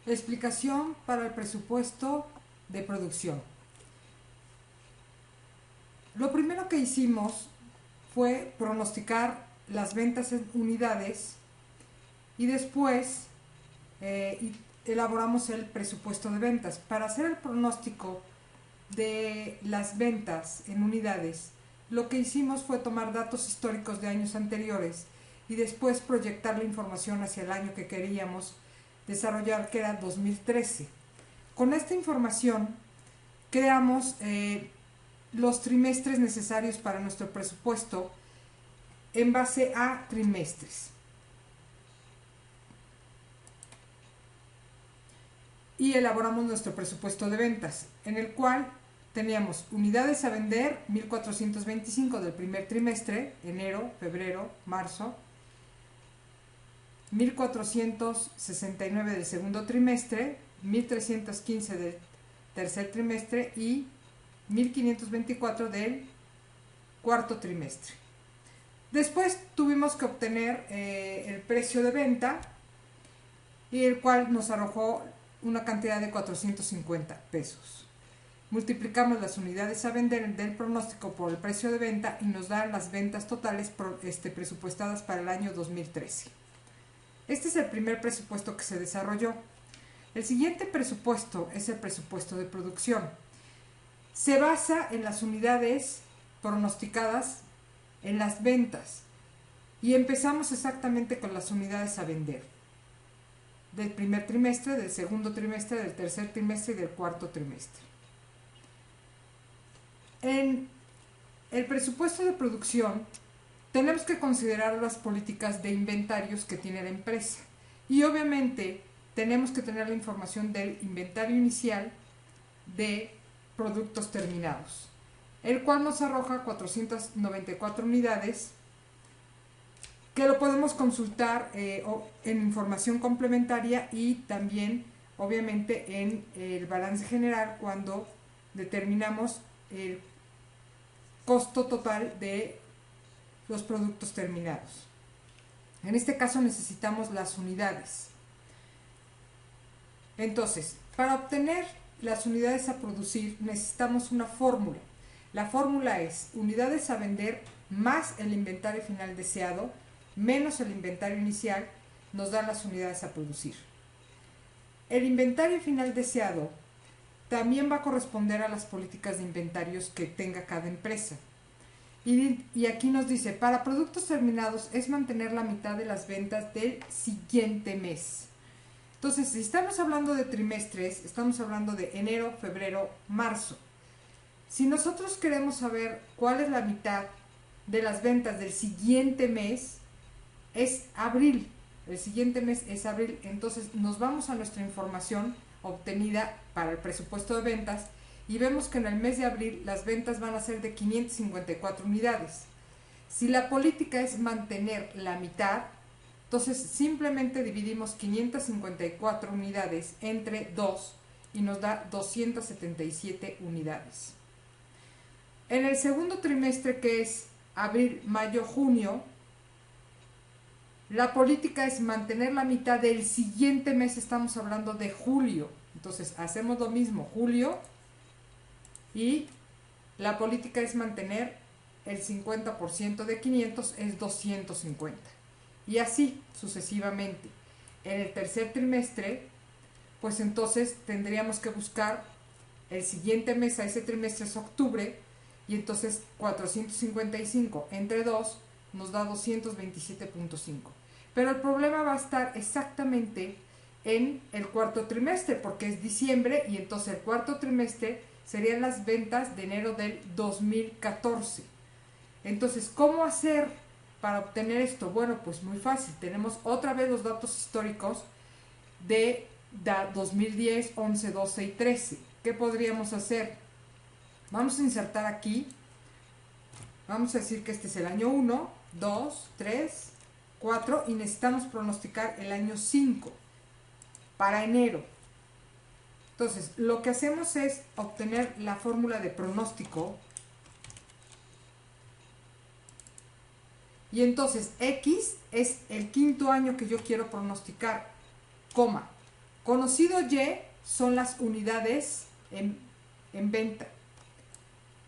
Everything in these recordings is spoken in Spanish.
Explicación para el presupuesto de producción. Lo primero que hicimos fue pronosticar las ventas en unidades y después elaboramos el presupuesto de ventas. Para hacer el pronóstico de las ventas en unidades, lo que hicimos fue tomar datos históricos de años anteriores y después proyectar la información hacia el año que queríamos desarrollar, que era 2013. Con esta información creamos los trimestres necesarios para nuestro presupuesto en base a trimestres. Y elaboramos nuestro presupuesto de ventas, en el cual teníamos unidades a vender 1425 del primer trimestre, enero, febrero, marzo, 1469 del segundo trimestre, 1315 del tercer trimestre y 1524 del cuarto trimestre. Después tuvimos que obtener el precio de venta, y el cual nos arrojó una cantidad de 450 pesos. Multiplicamos las unidades a vender del pronóstico por el precio de venta y nos dan las ventas totales presupuestadas para el año 2013. Este es el primer presupuesto que se desarrolló. El siguiente presupuesto es el presupuesto de producción. Se basa en las unidades pronosticadas en las ventas y empezamos exactamente con las unidades a vender del primer trimestre, del segundo trimestre, del tercer trimestre y del cuarto trimestre. En el presupuesto de producción tenemos que considerar las políticas de inventarios que tiene la empresa y obviamente tenemos que tener la información del inventario inicial de productos terminados, el cual nos arroja 494 unidades, que lo podemos consultar en información complementaria y también obviamente en el balance general cuando determinamos el costo total de los productos terminados. En este caso necesitamos las unidades. Entonces, para obtener las unidades a producir necesitamos una fórmula. La fórmula es unidades a vender más el inventario final deseado menos el inventario inicial nos dan las unidades a producir. El inventario final deseado también va a corresponder a las políticas de inventarios que tenga cada empresa. Y aquí nos dice, para productos terminados es mantener la mitad de las ventas del siguiente mes. Entonces, si estamos hablando de trimestres, estamos hablando de enero, febrero, marzo. Si nosotros queremos saber cuál es la mitad de las ventas del siguiente mes, es abril. El siguiente mes es abril. Entonces, nos vamos a nuestra información obtenida para el presupuesto de ventas y vemos que en el mes de abril las ventas van a ser de 554 unidades. Si la política es mantener la mitad, entonces simplemente dividimos 554 unidades entre 2 y nos da 277 unidades. En el segundo trimestre, que es abril, mayo, junio, la política es mantener la mitad del siguiente mes, estamos hablando de julio. Entonces hacemos lo mismo, julio, y la política es mantener el 50% de 500, es 250. Y así sucesivamente. En el tercer trimestre, pues entonces tendríamos que buscar el siguiente mes, a ese trimestre es octubre, y entonces 455 entre 2 nos da 227.5. Pero el problema va a estar exactamente en el cuarto trimestre, porque es diciembre, y entonces el cuarto trimestre serían las ventas de enero del 2014. Entonces, ¿cómo hacer para obtener esto? Bueno, pues muy fácil. Tenemos otra vez los datos históricos de 2010, 11, 12 y 13. ¿Qué podríamos hacer? Vamos a insertar aquí, vamos a decir que este es el año 1, 2, 3, 4 y necesitamos pronosticar el año 5 para enero. Entonces, lo que hacemos es obtener la fórmula de pronóstico y entonces X es el quinto año que yo quiero pronosticar, coma. Conocido Y son las unidades en venta.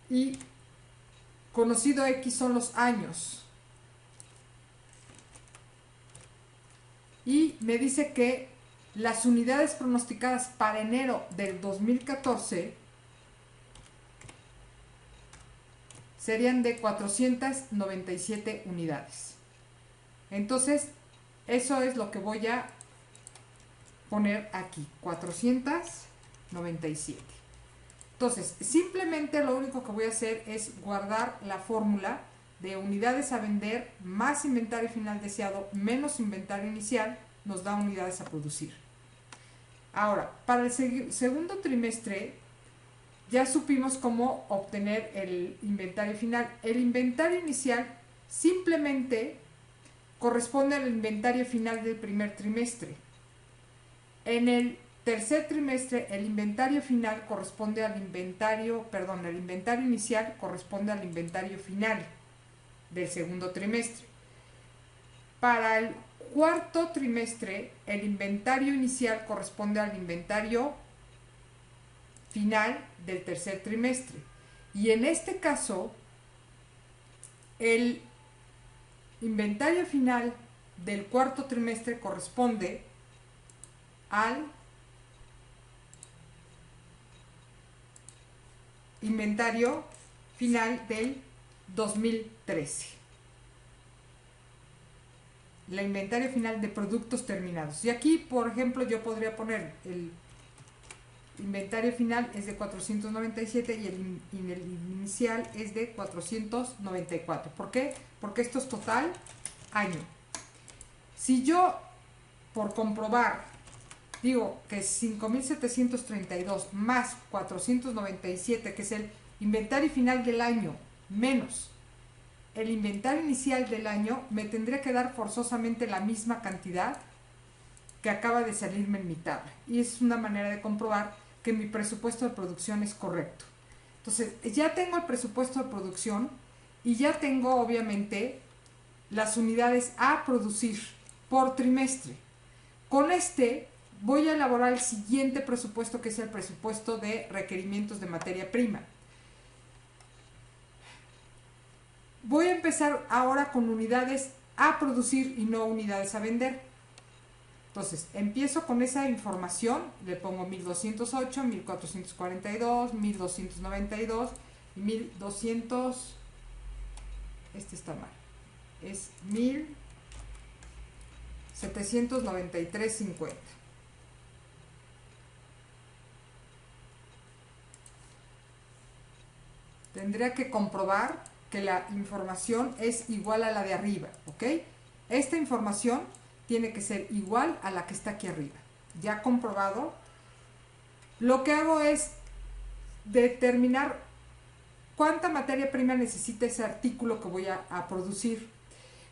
Y conocido X son los años. Y me dice que las unidades pronosticadas para enero del 2014 serían de 497 unidades. Entonces, eso es lo que voy a poner aquí, 497. Entonces, simplemente lo único que voy a hacer es guardar la fórmula de unidades a vender más inventario final deseado menos inventario inicial nos da unidades a producir. Ahora, para el segundo trimestre ya supimos cómo obtener el inventario final. El inventario inicial simplemente corresponde al inventario final del primer trimestre. En el tercer trimestre, el inventario final corresponde al inventario, perdón, el inventario inicial corresponde al inventario final del segundo trimestre. Para el cuarto trimestre, el inventario inicial corresponde al inventario final del tercer trimestre. Y en este caso, el inventario final del cuarto trimestre corresponde al inventario final del 2013. El inventario final de productos terminados. Y aquí, por ejemplo, yo podría poner el inventario final es de 497 y el inicial es de 494. ¿Por qué? Porque esto es total año. Si yo, por comprobar, digo que 5.732 más 497, que es el inventario final del año, menos el inventario inicial del año, me tendría que dar forzosamente la misma cantidad que acaba de salirme en mi tabla. Y es una manera de comprobar que mi presupuesto de producción es correcto. Entonces, ya tengo el presupuesto de producción y ya tengo, obviamente, las unidades a producir por trimestre. Con este voy a elaborar el siguiente presupuesto, que es el presupuesto de requerimientos de materia prima. Voy a empezar ahora con unidades a producir y no unidades a vender. Entonces, empiezo con esa información, le pongo 1208, 1442, 1292 y 1200, este está mal, es 1793.50. Tendría que comprobar que la información es igual a la de arriba, ¿ok? Esta información tiene que ser igual a la que está aquí arriba. Ya comprobado, lo que hago es determinar cuánta materia prima necesita ese artículo que voy a producir.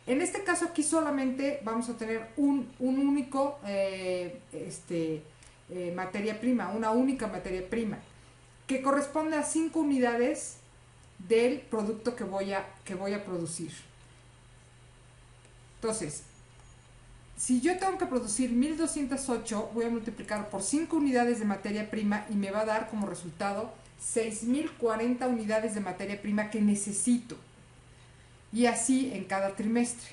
En este caso aquí solamente vamos a tener un único materia prima, una única materia prima, que corresponde a 5 unidades del producto que voy a producir. Entonces, si yo tengo que producir 1208, voy a multiplicar por 5 unidades de materia prima y me va a dar como resultado 6040 unidades de materia prima que necesito. Y así en cada trimestre.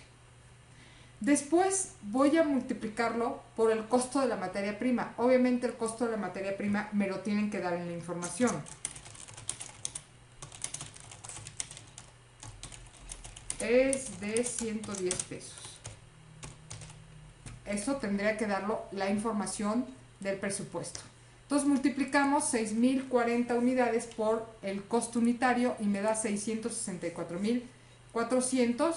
Después voy a multiplicarlo por el costo de la materia prima. Obviamente el costo de la materia prima me lo tienen que dar en la información. Es de 110 pesos. Eso tendría que darlo la información del presupuesto. Entonces multiplicamos 6040 unidades por el costo unitario y me da 664.400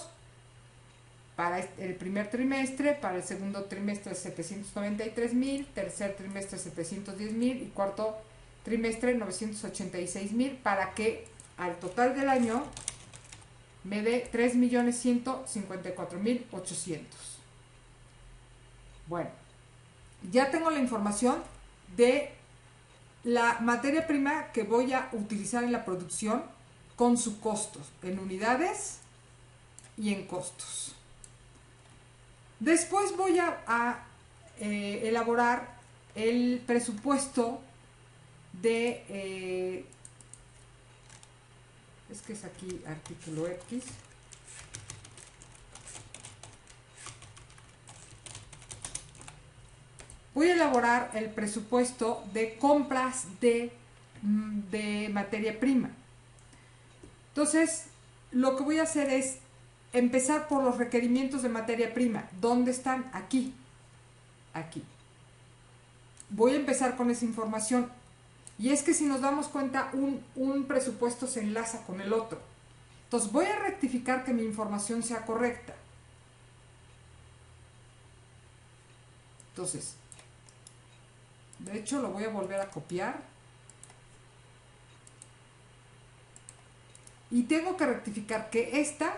para el primer trimestre, para el segundo trimestre 793.000, tercer trimestre 710.000 y cuarto trimestre 986.000, para que al total del año me dé 3.154.800. Bueno, ya tengo la información de la materia prima que voy a utilizar en la producción con su costo, en unidades y en costos. Después voy a elaborar el presupuesto de, es que es aquí artículo X, voy a elaborar el presupuesto de compras de materia prima. Entonces, lo que voy a hacer es empezar por los requerimientos de materia prima. ¿Dónde están? Aquí. Aquí. Voy a empezar con esa información. Y es que si nos damos cuenta, un presupuesto se enlaza con el otro. Entonces, voy a rectificar que mi información sea correcta. Entonces, de hecho, lo voy a volver a copiar. Y tengo que rectificar que esta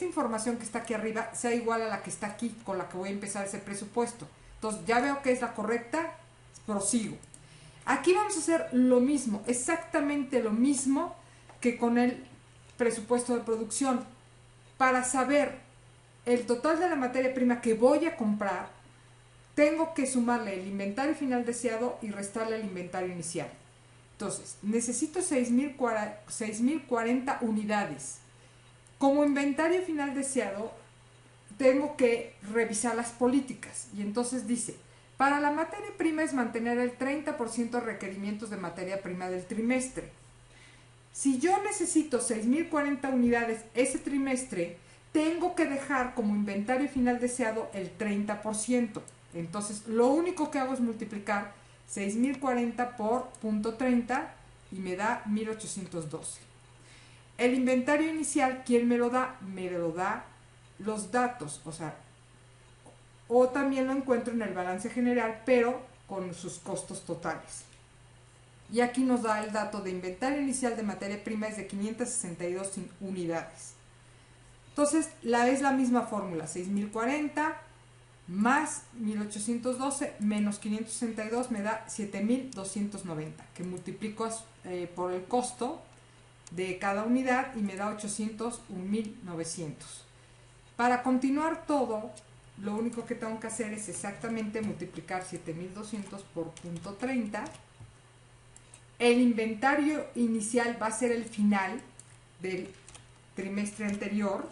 información que está aquí arriba sea igual a la que está aquí, con la que voy a empezar ese presupuesto. Entonces, ya veo que es la correcta, prosigo. Aquí vamos a hacer lo mismo, exactamente lo mismo que con el presupuesto de producción. Para saber el total de la materia prima que voy a comprar, tengo que sumarle el inventario final deseado y restarle el inventario inicial. Entonces, necesito 6.040 unidades. Como inventario final deseado, tengo que revisar las políticas. Y entonces dice, para la materia prima es mantener el 30% de requerimientos de materia prima del trimestre. Si yo necesito 6.040 unidades ese trimestre, tengo que dejar como inventario final deseado el 30%. Entonces, lo único que hago es multiplicar 6.040 por 0.30 y me da 1.812. El inventario inicial, ¿quién me lo da? Me lo da los datos, o también lo encuentro en el balance general, pero con sus costos totales. Y aquí nos da el dato de inventario inicial de materia prima es de 562 unidades. Entonces, es la misma fórmula, 6.040 más 1.812 menos 562 me da 7.290, que multiplico por el costo de cada unidad y me da 801.900. Para continuar todo, lo único que tengo que hacer es exactamente multiplicar 7.200 por 0.30. El inventario inicial va a ser el final del trimestre anterior.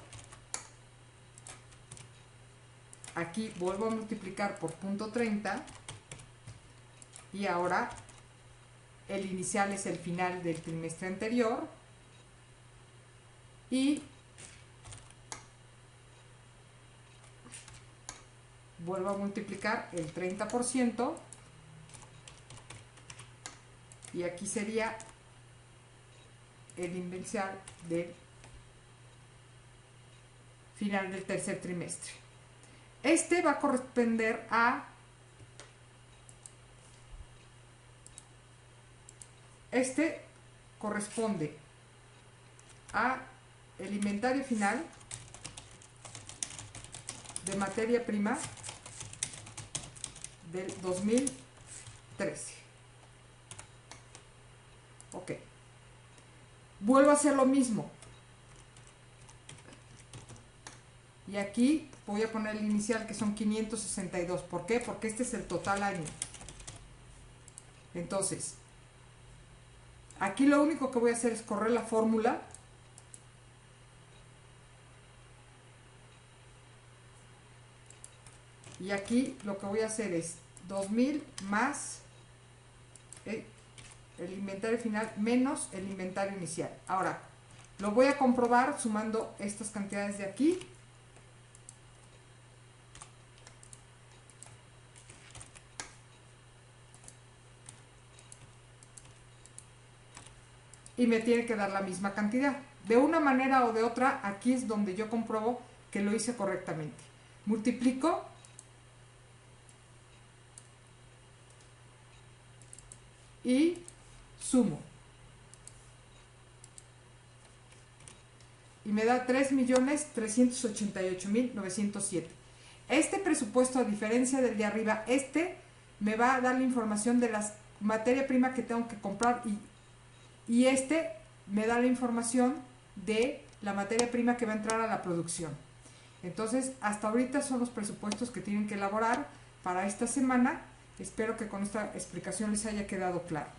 Aquí vuelvo a multiplicar por 0.30 y ahora el inicial es el final del trimestre anterior y vuelvo a multiplicar el 30% y aquí sería el inicial del final del tercer trimestre. Este va a corresponder a corresponde a el inventario final de materia prima del 2013. Ok. Vuelvo a hacer lo mismo. Y aquí voy a poner el inicial que son 562. ¿Por qué? Porque este es el total año. Entonces, aquí lo único que voy a hacer es correr la fórmula. Y aquí lo que voy a hacer es 2000 más el inventario final menos el inventario inicial. Ahora, lo voy a comprobar sumando estas cantidades de aquí. Y me tiene que dar la misma cantidad. De una manera o de otra, aquí es donde yo compruebo que lo hice correctamente. Multiplico y sumo. Y me da 3.388.907. Este presupuesto, a diferencia del de arriba, me va a dar la información de la materia prima que tengo que comprar y me da la información de la materia prima que va a entrar a la producción. Entonces, hasta ahorita son los presupuestos que tienen que elaborar para esta semana. Espero que con esta explicación les haya quedado claro.